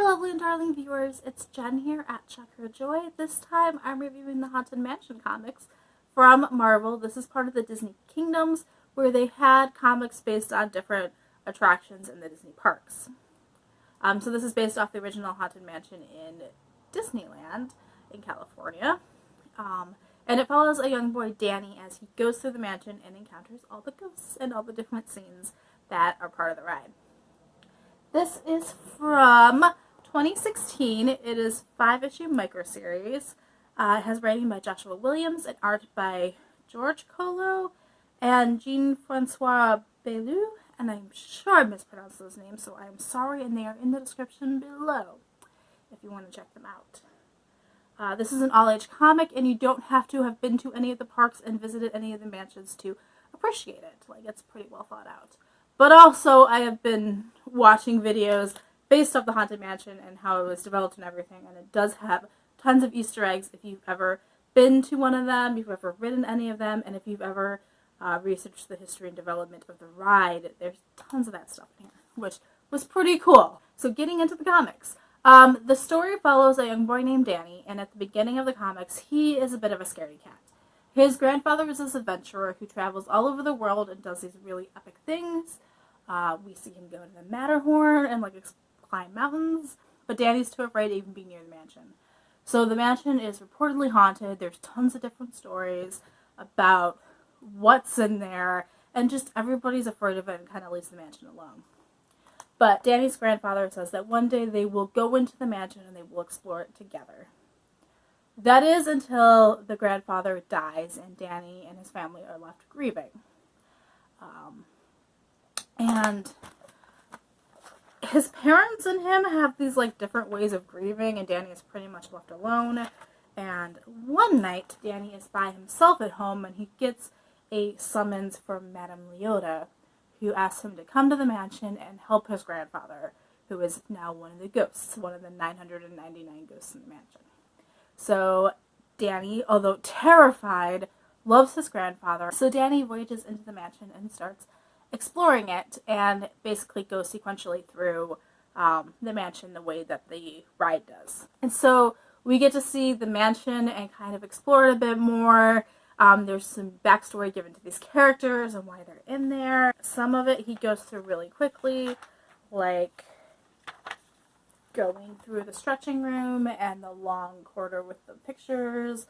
lovely and darling viewers, it's Jen here at Check Her Joy. This time I'm reviewing the Haunted Mansion comics from Marvel. This is part of the Disney Kingdoms, where they had comics based on different attractions in the Disney parks. So this is based off the original Haunted Mansion in Disneyland in California. And it follows a young boy, Danny, as he goes through the mansion and encounters all the ghosts and all the different scenes that are part of the ride. This is from 2016. It is 5-issue microseries. It has writing by Joshua Williams and art by George Colo and Jean-Francois, and I'm sure I mispronounced those names, so I'm sorry, and they are in the description below if you want to check them out. This is an all-age comic, and you don't have to have been to any of the parks and visited any of the mansions to appreciate it. Like, it's pretty well thought out. But also, I have been watching videos based off the Haunted Mansion and how it was developed and everything, and it does have tons of Easter eggs if you've ever been to one of them, if you've ever ridden any of them, and if you've ever researched the history and development of the ride. There's tons of that stuff in here, which was pretty cool. So getting into the comics. The story follows a young boy named Danny, and at the beginning of the comics, he is a bit of a scaredy cat. His grandfather is this adventurer who travels all over the world and does these really epic things. We see him go to the Matterhorn and climb mountains, but Danny's too afraid to even be near the mansion. So the mansion is reportedly haunted. There's tons of different stories about what's in there, and just everybody's afraid of it and kind of leaves the mansion alone. But Danny's grandfather says that one day they will go into the mansion and they will explore it together. That is until the grandfather dies and Danny and his family are left grieving. And his parents and him have these different ways of grieving, and Danny is pretty much left alone. And one night, Danny is by himself at home, and he gets a summons from Madame Leota, who asks him to come to the mansion and help his grandfather, who is now one of the ghosts, one of the 999 ghosts in the mansion. So Danny, although terrified, loves his grandfather. So Danny voyages into the mansion and starts exploring it, and basically goes sequentially through the mansion the way that the ride does. And so we get to see the mansion and kind of explore it a bit more. There's some backstory given to these characters and why they're in there. Some of it he goes through really quickly, like going through the stretching room and the long corridor with the pictures.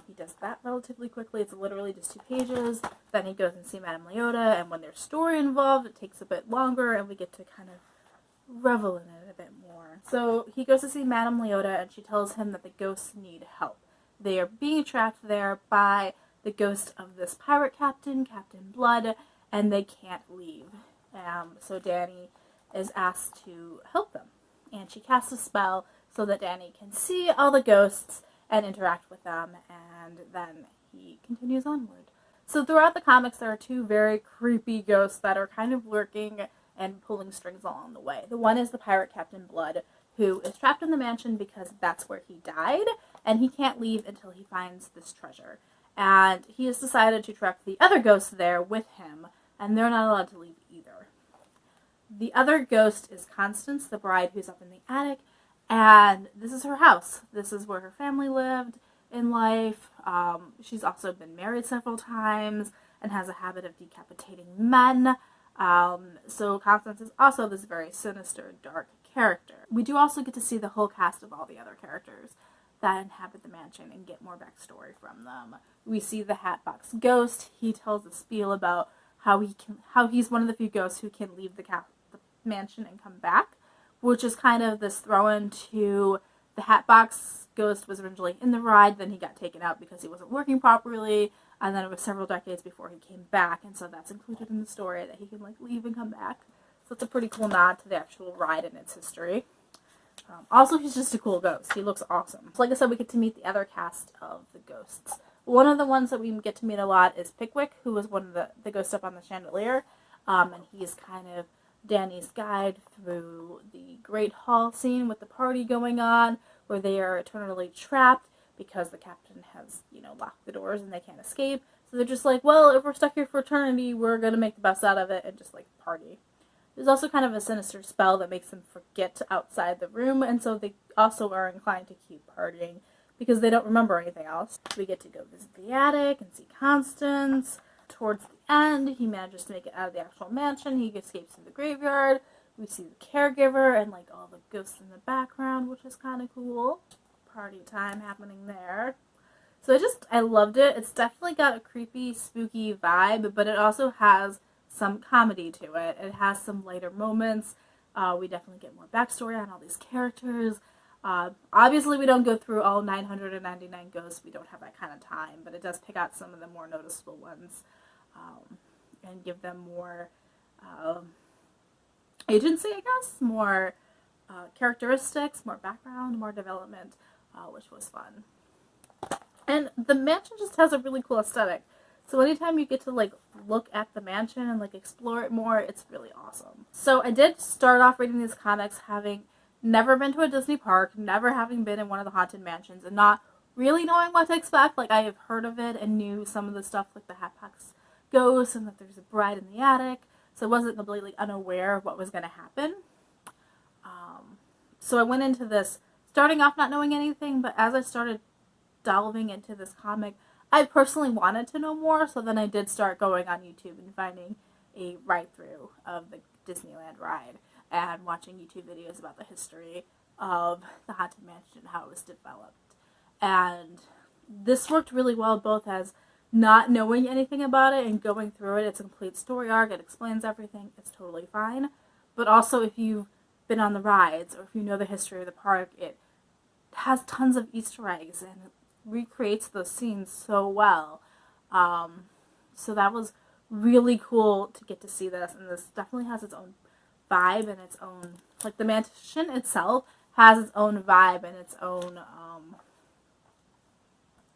He does that relatively quickly. It's literally just 2 pages. Then he goes and sees Madame Leota, and when there's story involved, it takes a bit longer, and we get to kind of revel in it a bit more. So he goes to see Madame Leota, and she tells him that the ghosts need help. They are being trapped there by the ghost of this pirate captain, Captain Blood, and they can't leave. So Danny is asked to help them. And she casts a spell so that Danny can see all the ghosts and interact with them, and then he continues onward. So throughout the comics, there are 2 very creepy ghosts that are kind of lurking and pulling strings along the way. The one is the pirate Captain Blood, who is trapped in the mansion because that's where he died, and he can't leave until he finds this treasure. And he has decided to trap the other ghosts there with him, and they're not allowed to leave either. The other ghost is Constance the Bride, who's up in the attic, and this is her house. This is where her family lived in life. She's also been married several times and has a habit of decapitating men. So Constance is also this very sinister, dark character. We do also get to see the whole cast of all the other characters that inhabit the mansion and get more backstory from them. We see the Hatbox ghost. He tells a spiel about how he's one of the few ghosts who can leave the mansion and come back, which is kind of this throw-in to the Hatbox ghost was originally in the ride, then he got taken out because he wasn't working properly, and then it was several decades before he came back, and so that's included in the story that he can leave and come back. So it's a pretty cool nod to the actual ride and its history. Also, he's just a cool ghost. He looks awesome. So like I said, we get to meet the other cast of the ghosts. One of the ones that we get to meet a lot is Pickwick, who was one of the ghosts up on the chandelier, and he's kind of Danny's guide through the Great Hall scene with the party going on, where they are eternally trapped because the captain has, locked the doors and they can't escape. So they're just like, well, if we're stuck here for eternity, we're going to make the best out of it and just, party. There's also kind of a sinister spell that makes them forget outside the room, and so they also are inclined to keep partying because they don't remember anything else. We get to go visit the attic and see Constance. Towards the end, he manages to make it out of the actual mansion. He escapes to the graveyard. We see the caregiver and like all the ghosts in the background, which is kind of cool. Party time happening there. So I loved it. It's definitely got a creepy, spooky vibe, but it also has some comedy to it. It has some lighter moments. We definitely get more backstory on all these characters. Obviously, we don't go through all 999 ghosts. We don't have that kind of time, but it does pick out some of the more noticeable ones and give them more agency, I guess, more characteristics, more background, more development, which was fun. And the mansion just has a really cool aesthetic. So anytime you get to like look at the mansion and like explore it more, it's really awesome. So I did start off reading these comics having never been to a Disney park, never having been in one of the haunted mansions, and not really knowing what to expect. Like, I have heard of it and knew some of the stuff like the Hatbox Ghosts and that there's a bride in the attic. So I wasn't completely unaware of what was going to happen. So I went into this starting off not knowing anything, but as I started delving into this comic, I personally wanted to know more, so then I did start going on YouTube and finding a ride-through of the Disneyland ride and watching YouTube videos about the history of the Haunted Mansion and how it was developed. And this worked really well, both as not knowing anything about it and going through it. It's a complete story arc. It explains everything. It's totally fine. But also, if you've been on the rides or if you know the history of the park, it has tons of Easter eggs and it recreates those scenes so well. So that was really cool to get to see this. And this definitely has its own vibe and its own, like, the mansion itself has its own vibe and its own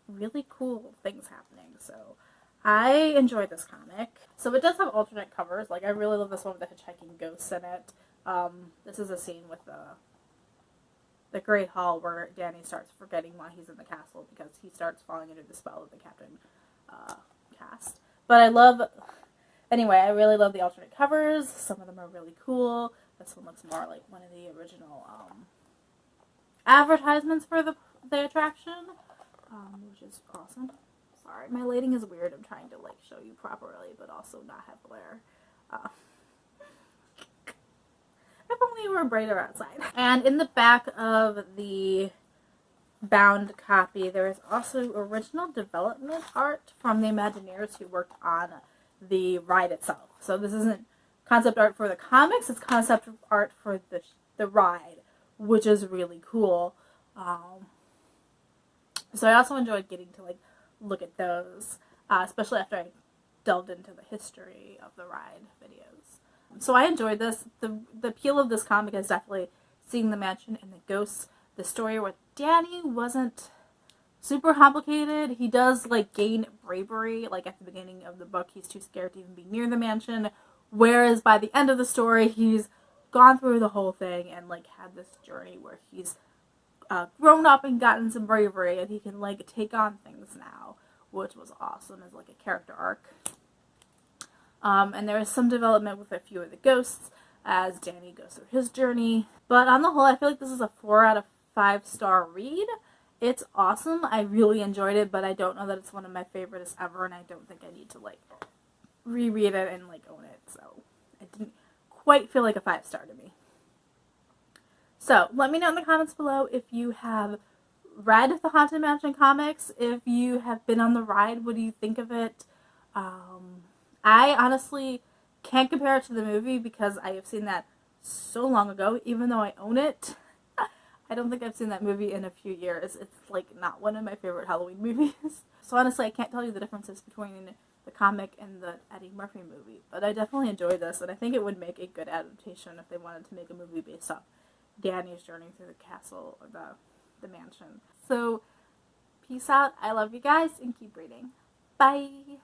really cool things happening. So I enjoyed this comic. So it does have alternate covers. Like, I really love this one with the Hitchhiking Ghosts in it. This is a scene with the Great Hall where Danny starts forgetting why he's in the castle because he starts falling under the spell of the captain cast. But I really love the alternate covers. Some of them are really cool. This one looks more like one of the original advertisements for the attraction, which is awesome. Sorry, my lighting is weird. I'm trying to like show you properly, but also not have glare. If only it were brighter outside. And in the back of the bound copy, there is also original development art from the Imagineers who worked on the ride itself. So this isn't concept art for the comics, it's concept art for the ride, which is really cool. So I also enjoyed getting to like look at those, especially after I delved into the history of the ride videos. So I enjoyed this. The appeal of this comic is definitely seeing the mansion and the ghosts. The story with Danny wasn't super complicated. He does like gain bravery. Like at the beginning of the book, he's too scared to even be near the mansion. Whereas by the end of the story, he's gone through the whole thing and like had this journey where he's grown up and gotten some bravery and he can like take on things now, which was awesome as like a character arc. And there is some development with a few of the ghosts as Danny goes through his journey. But on the whole, I feel like this is a 4 out of 5 star read. It's awesome. I really enjoyed it, but I don't know that it's one of my favorites ever, and I don't think I need to like reread it and like own it. So it didn't quite feel like a 5-star to me. So let me know in the comments below if you have read the Haunted Mansion comics, if you have been on the ride, what do you think of it? I honestly can't compare it to the movie because I have seen that so long ago, even though I own it. I don't think I've seen that movie in a few years. It's like not one of my favorite Halloween movies. So honestly, I can't tell you the differences between the comic and the Eddie Murphy movie. But I definitely enjoyed this, and I think it would make a good adaptation if they wanted to make a movie based off Danny's journey through the castle or the mansion. So peace out. I love you guys and keep reading. Bye.